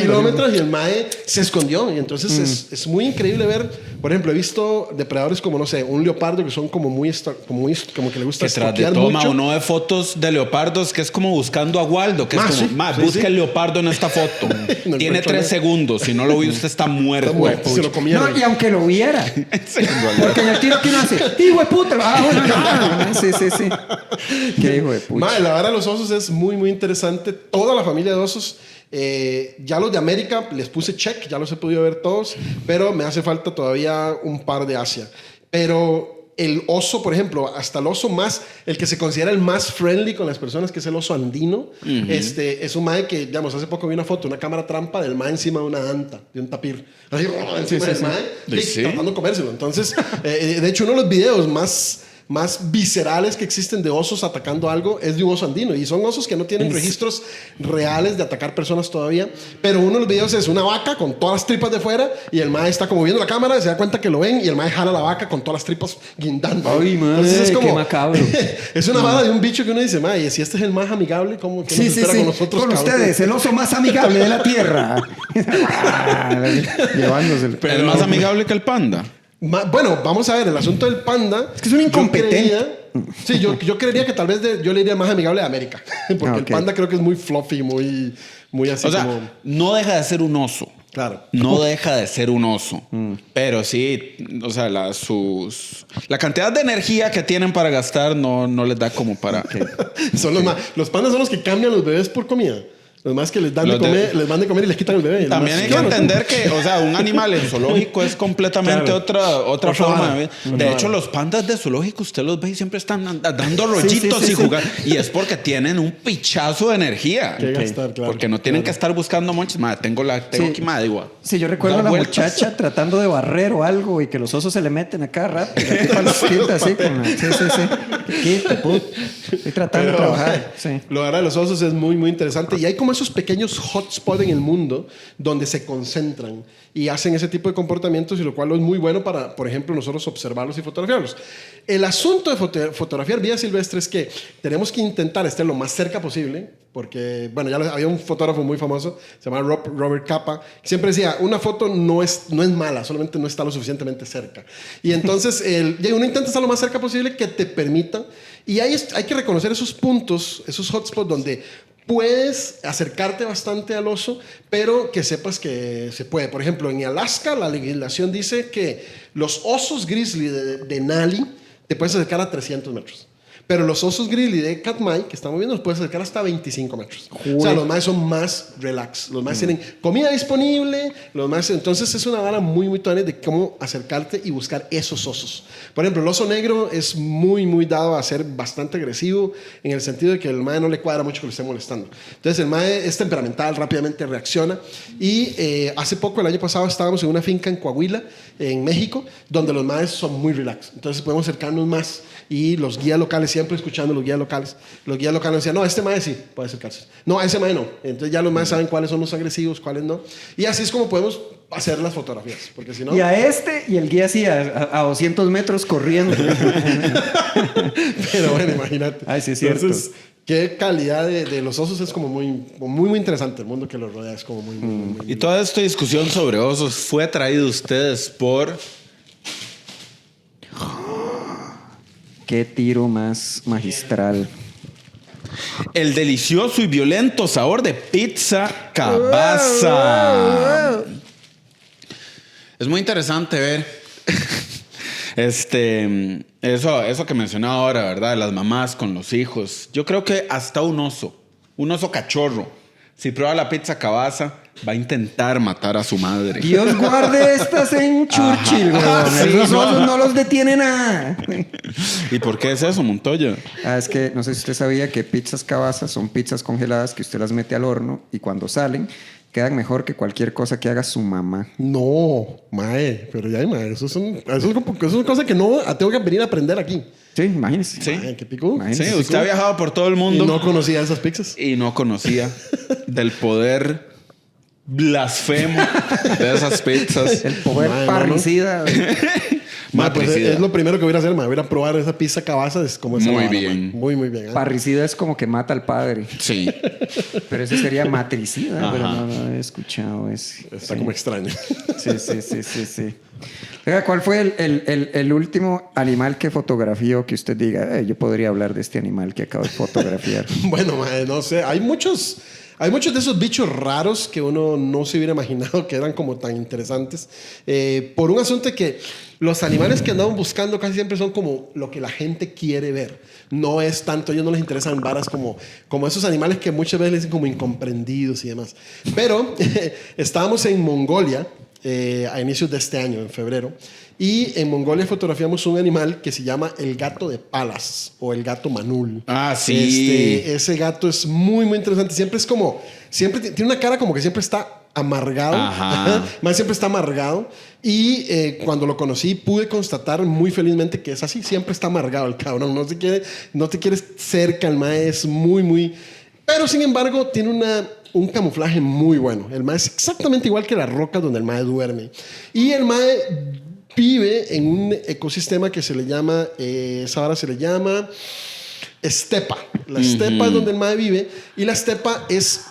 kilómetros y el mae se escondió. Y entonces es muy increíble ver, por ejemplo, he visto depredadores como, no sé, un leopardo que son como que le gusta estar mucho. Toma uno de fotos de leopardos que es como buscando a Waldo, que es como, busca el leopardo en esta foto. No tiene 3 segundos. Si no lo vio, usted está muerto. Está muerto. Se lo comieron. No, y aunque lo viera. Porque en el tiro que no hace, hijo de puta. Sí. Qué hijo de puta. Madre, la vara de los osos es muy, muy interesante. Toda la familia de osos. Ya los de América les puse check, ya los he podido ver todos, pero me hace falta todavía un par de Asia. Pero el oso, por ejemplo, hasta el oso el que se considera el más friendly con las personas, que es el oso andino, es un mae que, digamos, hace poco vi una foto, una cámara trampa del mae encima de una anta, de un tapir. Así, encima del mae, tratando de comérselo. Entonces, de hecho, uno de los videos más más viscerales que existen de osos atacando algo es de un oso andino. Y son osos que no tienen registros reales de atacar personas todavía. Pero uno de los videos es una vaca con todas las tripas de fuera y el mae está como viendo la cámara, se da cuenta que lo ven y el mae jala la vaca con todas las tripas guindando. Ay, mae, es como, qué macabro. Es una vara de un bicho que uno dice, mae, si este es el más amigable, ¿cómo que nos espera con nosotros? Con cabrón? ustedes, el oso más amigable de la tierra. Llevándose Pero es más amigable que el panda. Bueno, vamos a ver, el asunto del panda. Es que es un incompetente. Yo creería que tal vez yo le diría más amigable de América. Porque el panda creo que es muy fluffy, muy así O sea, como. no deja de ser un oso. Claro. No deja de ser un oso. Pero sí, o sea, la cantidad de energía que tienen para gastar no les da como para. Son los pandas son los que cambian los bebés por comida. Los más que les dan de comer, les van de comer y les quitan el bebé. También hay que entender que, o sea, un animal en zoológico es completamente otra forma de vida. De hecho, los pandas de zoológico, usted los ve y siempre están dando rollitos y jugar. Y es porque tienen un pichazo de energía. Que gastar, claro. Porque no tienen que estar buscando monches. Madre, tengo aquí, madre, igual. Sí, yo recuerdo a la muchacha tratando de barrer o algo y que los osos se le meten a cada rato. Y la tipa los quita así con la... Sí. Estoy tratando de trabajar. Sí. Lo de los osos es muy, muy interesante. Y hay como esos pequeños hotspots en el mundo donde se concentran y hacen ese tipo de comportamientos, y lo cual es muy bueno para, por ejemplo, nosotros observarlos y fotografiarlos. El asunto de fotografiar vida silvestre es que tenemos que intentar estar lo más cerca posible, porque, bueno, ya había un fotógrafo muy famoso, se llama Robert Capa, que siempre decía, una foto no es mala, solamente no está lo suficientemente cerca. Y entonces uno intenta estar lo más cerca posible que te permita, y hay que reconocer esos puntos, esos hotspots donde puedes acercarte bastante al oso, pero que sepas que se puede. Por ejemplo, en Alaska la legislación dice que los osos grizzly de Denali te puedes acercar a 300 metros. Pero los osos grizzly de Katmai, que estamos viendo, los puedes acercar hasta 25 metros. O sea, los más son más relax. Los más tienen comida disponible. Entonces es una vara muy, muy tuanes de cómo acercarte y buscar esos osos. Por ejemplo, el oso negro es muy, muy dado a ser bastante agresivo, en el sentido de que el mae no le cuadra mucho que lo esté molestando. Entonces el mae es temperamental, rápidamente reacciona. Y hace poco, el año pasado, estábamos en una finca en Coahuila, en México, donde los maes son muy relax. Entonces podemos acercarnos más. Y los guías locales, siempre escuchando los guías locales decían, no, este mae sí puede acercarse. No, a ese mae no. Entonces ya los maes saben cuáles son los agresivos, cuáles no. Y así es como podemos hacer las fotografías. Porque si no... Y a y el guía sí, a 200 metros corriendo. Pero bueno, imagínate. Ay, sí, es cierto. Entonces, qué calidad de los osos es como muy, muy, muy interesante. El mundo que los rodea es como muy, muy, muy... Y toda esta discusión sobre osos fue traída a ustedes por... Qué tiro más magistral. El delicioso y violento sabor de pizza Cabaza. Es muy interesante ver eso que mencionaba ahora, ¿verdad? Las mamás con los hijos. Yo creo que hasta un oso cachorro, si prueba la pizza Cabaza, va a intentar matar a su madre. Dios guarde estas en Churchill, weón. Sí, Esos osos no los detiene nada. ¿Y por qué es eso, Montoya? Es que no sé si usted sabía que pizzas Cabaza son pizzas congeladas que usted las mete al horno y cuando salen quedan mejor que cualquier cosa que haga su mamá. No, mae, pero ya, mae, eso es una cosa que no tengo que venir a aprender aquí. Sí, imagínese. Sí. Mae, qué pico. Sí, usted ha viajado por todo el mundo. Y no conocía esas pizzas. Y no conocía del poder blasfemo de esas pizzas. El poder parricida. Pues es lo primero que voy a hacer, voy a probar esa pizza Cabaza. Es como muy bien. Muy, muy bien. Parricida es como que mata al padre. Sí. Pero ese sería matricida, pero no he escuchado ese. Está como extraño. Sí. Oiga, ¿cuál fue el último animal que fotografió que usted diga, yo podría hablar de este animal que acabo de fotografiar? Bueno, no sé. Hay muchos de esos bichos raros que uno no se hubiera imaginado que eran como tan interesantes. Por un asunto de que los animales que andamos buscando casi siempre son como lo que la gente quiere ver. No es tanto, a ellos no les interesan varas como esos animales que muchas veces les dicen como incomprendidos y demás. Pero estábamos en Mongolia a inicios de este año, en febrero. Y en Mongolia fotografiamos un animal que se llama el gato de Palas o el gato manul. Ah, sí. Ese gato es muy, muy interesante. Siempre tiene una cara como que siempre está amargado. Mae siempre está amargado. Y cuando lo conocí pude constatar muy felizmente que es así. Siempre está amargado el cabrón. No te quiere cerca. El mae es muy... Pero sin embargo tiene un camuflaje muy bueno. El mae es exactamente igual que la roca donde el mae duerme. Y el mae vive en un ecosistema que se le llama... esa hora se le llama... estepa. La estepa es donde el mae vive. Y la estepa es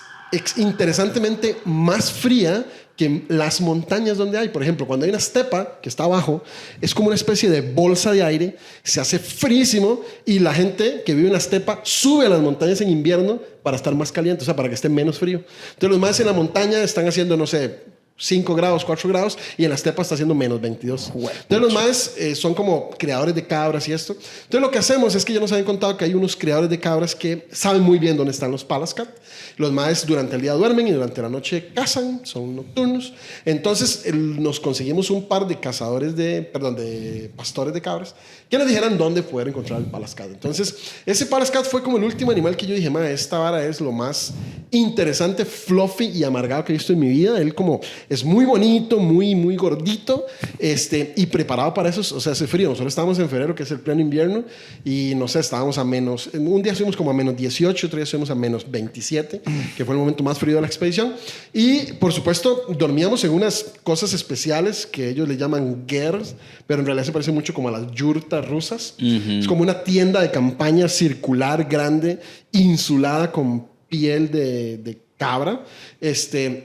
interesantemente más fría que las montañas donde hay. Por ejemplo, cuando hay una estepa que está abajo, es como una especie de bolsa de aire, se hace frísimo y la gente que vive en la estepa sube a las montañas en invierno para estar más caliente, o sea, para que esté menos frío. Entonces los más en la montaña están haciendo, no sé, 5 grados, 4 grados, y en la estepa está haciendo menos 22. Entonces los más son como criadores de cabras y esto. Entonces lo que hacemos es que ya nos habían contado que hay unos criadores de cabras que saben muy bien dónde están los Palascat. Los maes durante el día duermen y durante la noche cazan, son nocturnos. Entonces nos conseguimos un par de de pastores de cabras que nos dijeran dónde poder encontrar el Palascat. Entonces ese Palascat fue como el último animal que yo dije, esta vara es lo más interesante, fluffy y amargado que he visto en mi vida. Él como es muy bonito, muy gordito, y preparado para eso, o sea, ese frío. Nosotros estábamos en febrero, que es el pleno invierno, y no sé, estábamos a menos, un día subimos como a menos 18, otro día subimos a menos 27, que fue el momento más frío de la expedición. Y por supuesto dormíamos en unas cosas especiales que ellos le llaman gers, pero en realidad se parece mucho como a las yurtas rusas. Es como una tienda de campaña circular, grande, insulada con piel de cabra.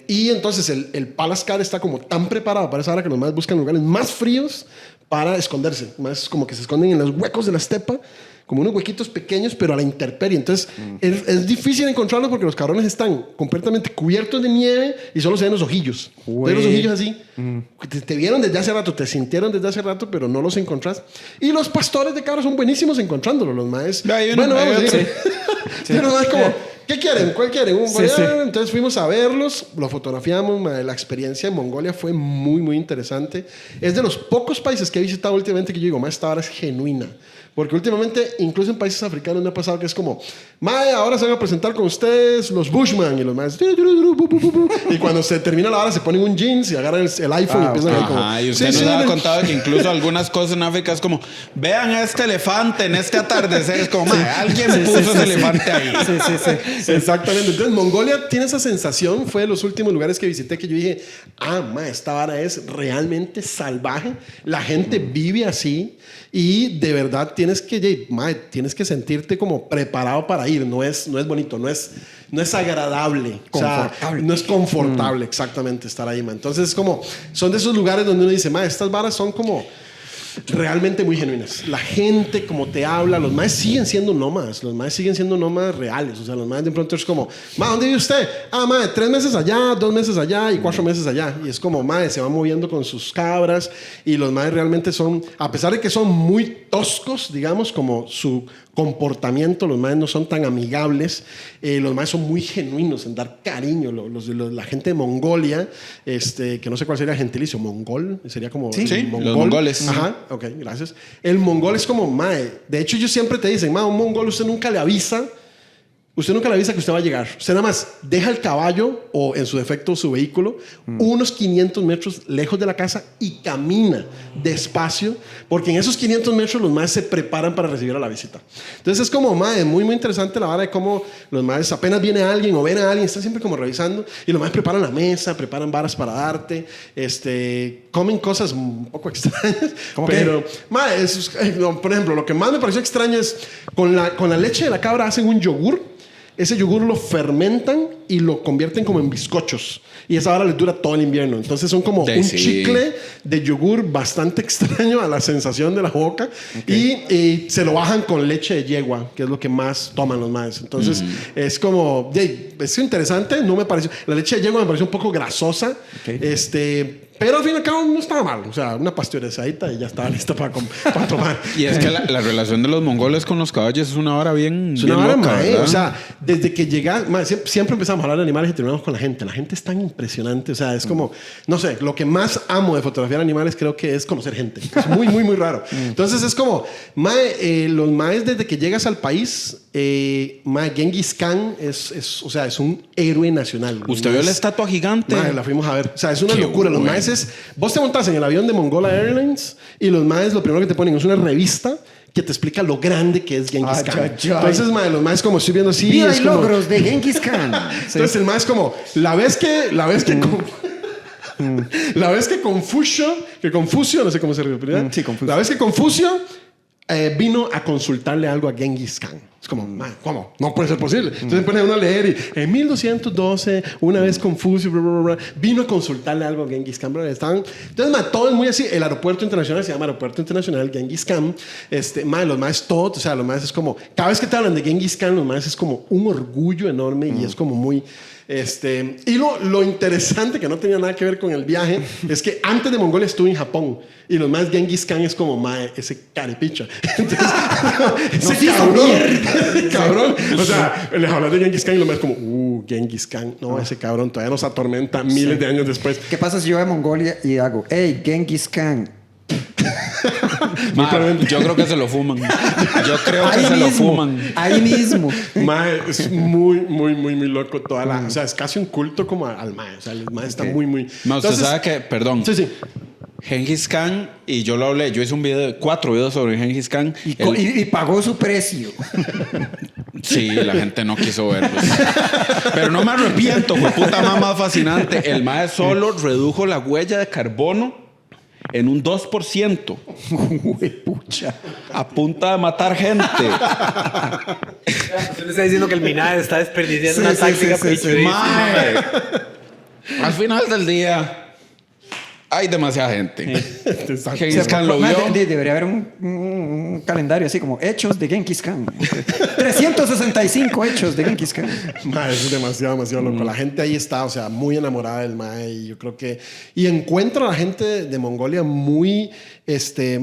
Y entonces el Palascat está como tan preparado para esa hora que los más buscan lugares más fríos para esconderse. Más como que se esconden en los huecos de la estepa, como unos huequitos pequeños, pero a la intemperie. Entonces es difícil encontrarlos porque los cabrones están completamente cubiertos de nieve y solo se ven los ojillos. Ven los ojillos así. Te vieron desde hace rato, te sintieron desde hace rato, pero no los encontrás. Y los pastores de cabras son buenísimos encontrándolos. Los maes. Bueno, vamos a ir. Pero no es como... ¿Qué quieren? ¿Cuál quieren? Entonces fuimos a verlos, lo fotografiamos. La experiencia en Mongolia fue muy interesante. Es de los pocos países que he visitado últimamente que yo digo, esta hora es genuina. Porque últimamente, incluso en países africanos me ha pasado que es como, ahora se van a presentar con ustedes los Bushman, y los maes, y cuando se termina la hora se ponen un jeans y agarran el iPhone y empiezan a como... Y usted nos ha contado que incluso algunas cosas en África es como, vean a este elefante en este atardecer. Es como, alguien puso ese elefante ahí. Exactamente. Entonces Mongolia tiene esa sensación. Fue de los últimos lugares que visité que yo dije, esta vara es realmente salvaje. La gente vive así y de verdad tienes que sentirte como preparado para ir. No es bonito, no es agradable, confortable. O sea, no es confortable exactamente estar ahí, man. Entonces son de esos lugares donde uno dice, estas varas son como realmente muy genuinas. La gente como te habla, los maes siguen siendo nómadas, reales. O sea, los maes de pronto es como, ¿dónde vive usted? 3 meses allá, 2 meses allá y 4 meses allá. Y es como, se va moviendo con sus cabras, y los maes realmente son, a pesar de que son muy toscos, digamos, como su comportamiento, los maes no son tan amigables. Los maes son muy genuinos en dar cariño. La gente de Mongolia, que no sé cuál sería el gentilicio, mongol, sería como mongol. Los mongoles. Ajá, ok, gracias. El mongol es como, de hecho ellos siempre te dicen, un mongol usted nunca le avisa que usted va a llegar. Usted nada más deja el caballo, o en su defecto su vehículo, unos 500 metros lejos de la casa y camina despacio, porque en esos 500 metros los maes se preparan para recibir a la visita. Entonces es como, muy interesante la vara de cómo los maes apenas viene alguien o ven a alguien, están siempre como revisando, y los maes preparan la mesa, preparan varas para darte, comen cosas un poco extrañas. Pero, por ejemplo, lo que más me pareció extraño es con la leche de la cabra hacen un yogur. Ese yogur lo fermentan y lo convierten como en bizcochos. Y esa hora les dura todo el invierno. Entonces son como un chicle de yogur bastante extraño a la sensación de la boca. Y se lo bajan con leche de yegua, que es lo que más toman los maes. Entonces es como... es interesante. No me pareció... La leche de yegua me pareció un poco grasosa. Pero al fin y al cabo no estaba mal. O sea, una pasteurizadita y ya estaba lista para tomar. Y es que la relación de los mongoles con los caballos es una vara bien, es una bien vara, loca, mae. ¿verdad? O sea, desde que siempre empezamos a hablar de animales y terminamos con la gente. La gente es tan impresionante. O sea, es como, no sé, lo que más amo de fotografiar animales creo que es conocer gente. Es muy, muy, muy raro. Entonces es como, mae, los maes desde que llegas al país, mae, Genghis Khan o sea, es un héroe nacional. ¿Usted vio la estatua gigante? Mae, la fuimos a ver. O sea, es una Qué locura. Los bueno. maes vos te montas en el avión de Mongola Airlines y los maes lo primero que te ponen es una revista que te explica lo grande que es Genghis Khan. Entonces, mae, los maes como estoy viendo así. Vida es y como, logros de Genghis Khan. entonces el mae es como, la vez que Confucio, no sé cómo se refiere. Sí, Confucio. La vez que Confucio vino a consultarle algo a Genghis Khan. Es como, "Man, ¿cómo? No puede ser posible." Entonces pone uno a leer y en 1212, una vez Confucio vino a consultarle algo a Genghis Khan. Entonces, man, todo es muy así. El aeropuerto internacional se llama Aeropuerto Internacional Genghis Khan. Man, los más todos, o sea, los más es como, cada vez que te hablan de Genghis Khan, los más es como un orgullo enorme y es como muy... y lo interesante que no tenía nada que ver con el viaje es que antes de Mongolia estuve en Japón y los más Genghis Khan es como mae, ese carepicha. Entonces, ese cabrón, o sea, les hablas de Genghis Khan y lo más como Genghis Khan, no, ese cabrón todavía nos atormenta miles de años después. ¿Qué pasa si yo voy a Mongolia y hago, hey, Genghis Khan? Yo creo que se lo fuman. Yo creo que lo fuman. Ahí mismo. Mae, es muy, muy, muy, muy loco toda la... O sea, es casi un culto como al mae. O sea, el mae está muy, muy... No, usted sabe que, perdón. Sí. Genghis Khan, y yo lo hablé, yo hice 4 videos sobre Genghis Khan. Y pagó su precio. Sí, la gente no quiso verlos. Pero no me arrepiento, fue puta más fascinante. El mae solo redujo la huella de carbono en un 2%. Uy, pucha. A punta de matar gente. Usted me está diciendo que el Minad está desperdiciando una táctica periodística. Mae. Al final del día hay demasiada gente. Genghis Khan lo vio. Debería haber un calendario así como hechos de Genghis Khan. 365 hechos de Genghis Khan. Mae, es demasiado loco. La gente ahí está, o sea, muy enamorada del mae. Y yo creo que... Y encuentro a la gente de Mongolia muy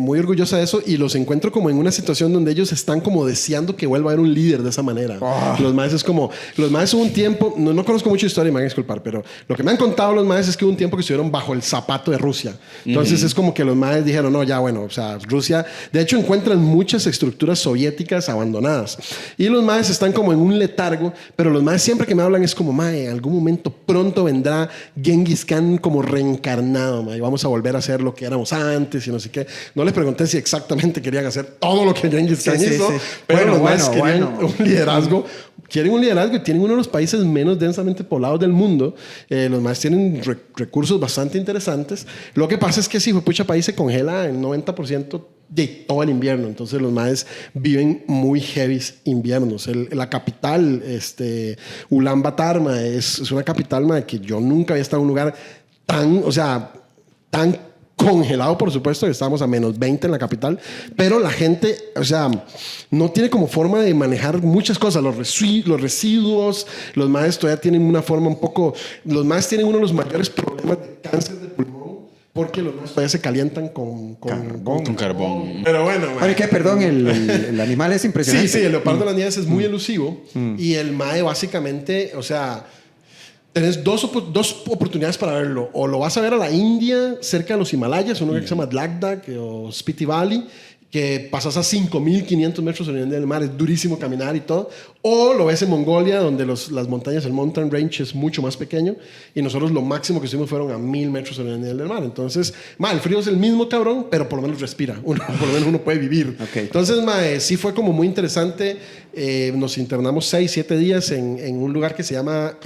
orgullosa de eso. Y los encuentro como en una situación donde ellos están como deseando que vuelva a haber un líder de esa manera. Los maes es como... Los maes hubo un tiempo... No conozco mucha historia y me van a disculpar, pero lo que me han contado los maes es que hubo un tiempo que estuvieron bajo el zapato de Rusia. Entonces es como que los maes dijeron, no, ya bueno, o sea, Rusia... De hecho, encuentran muchas estructuras soviéticas abandonadas. Y los maes están como en un letargo, pero los maes siempre que me hablan es como, mae, en algún momento pronto vendrá Genghis Khan como reencarnado, mae, y vamos a volver a hacer lo que éramos antes y no sé qué. No les pregunté si exactamente querían hacer todo lo que Genghis Khan hizo, pero los maes querían un liderazgo. Quieren un liderazgo y tienen uno de los países menos densamente poblados del mundo. Los maes tienen recursos bastante interesantes. Lo que pasa es que si pucha país se congela el 90% de todo el invierno. Entonces los maes viven muy heavy inviernos. La capital, Ulan Bator, es una capital que yo nunca había estado en un lugar tan congelado, por supuesto, que estábamos a menos 20 en la capital, pero la gente, o sea, no tiene como forma de manejar muchas cosas, los residuos, los maes todavía tienen una forma un poco, los maes tienen uno de los mayores problemas de cáncer de pulmón, porque los maes todavía se calientan con carbón. Pero bueno, Oye, que perdón, el animal es impresionante. Sí, el leopardo de las nieves es muy elusivo y el mae básicamente, o sea... Tenés dos oportunidades para verlo. O lo vas a ver a la India, cerca de los Himalayas, un lugar que se llama Ladakh o Spiti Valley, que pasas a 5.500 metros sobre el nivel del mar, es durísimo caminar y todo. O lo ves en Mongolia, donde las montañas, el mountain range es mucho más pequeño, y nosotros lo máximo que estuvimos fueron a 1.000 metros sobre el nivel del mar. Entonces, el frío es el mismo cabrón, pero por lo menos respira. Por lo menos uno puede vivir. Okay. Entonces, sí fue como muy interesante. Nos internamos 6-7 días en un lugar que se llama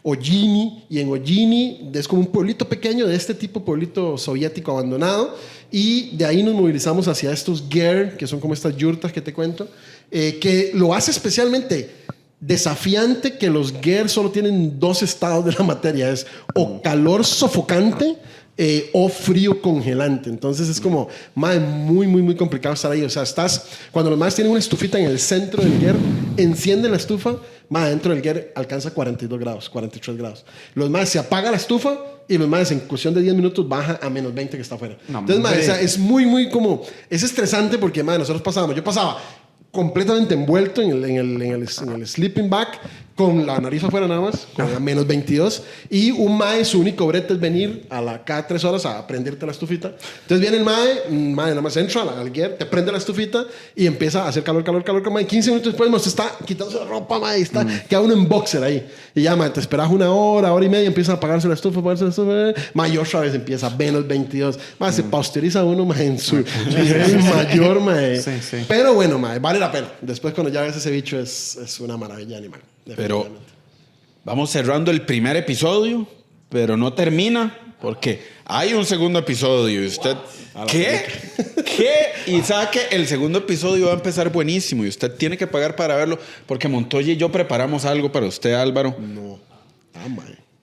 Ojini, y en Ojini es como un pueblito pequeño de este tipo, pueblito soviético abandonado, y de ahí nos movilizamos hacia estos ger, que son como estas yurtas que te cuento, que lo hace especialmente desafiante, que los ger solo tienen 2 estados de la materia, es o calor sofocante o frío congelante. Entonces es como, muy, muy, muy complicado estar ahí. O sea, cuando los maes tienen una estufita en el centro del ger, encienden la estufa, Mae, dentro del gear alcanza 42 grados, 43 grados. Los maes se apaga la estufa y los maes en cuestión de 10 minutos baja a menos 20 que está afuera. No, entonces, mae, o sea, es muy como... Es estresante porque, mae, nosotros pasábamos... Yo pasaba completamente envuelto en el sleeping bag, con la nariz afuera nada más, con a menos 22, y un mae, su único brete es venir cada 3 horas a prenderte la estufita. Entonces viene el mae nada más entra al gear, te prende la estufita y empieza a hacer calor, mae. 15 minutos después, se está quitándose la ropa, mae, queda uno en boxer ahí. Y ya, mae, te esperas una hora y media, empieza a apagarse la estufa, mae, y otra vez empieza a menos 22. Mae, se pasteuriza uno, mae, en su nivel mayor, mae. Sí, sí. Pero bueno, mae, vale la pena. Después cuando ya ves ese bicho es una maravilla animal. Pero vamos cerrando el primer episodio, pero no termina porque hay un segundo episodio y usted... ¿Qué? Y sabe que el segundo episodio va a empezar buenísimo y usted tiene que pagar para verlo porque Montoya y yo preparamos algo para usted, Álvaro. No.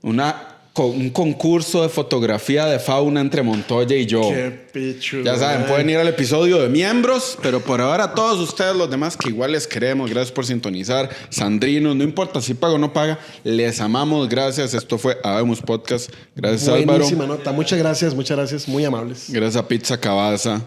Mae. Un concurso de fotografía de fauna entre Montoya y yo. Qué pichu. Ya saben, pueden ir al episodio de miembros, pero por ahora todos ustedes, los demás que igual les queremos, gracias por sintonizar. Sandrinos, no importa si paga o no paga, les amamos, gracias. Esto fue Habemos Podcast. Gracias, Álvaro. Buenísima nota. Muchas gracias. Muy amables. Gracias a Pizza Cabaza.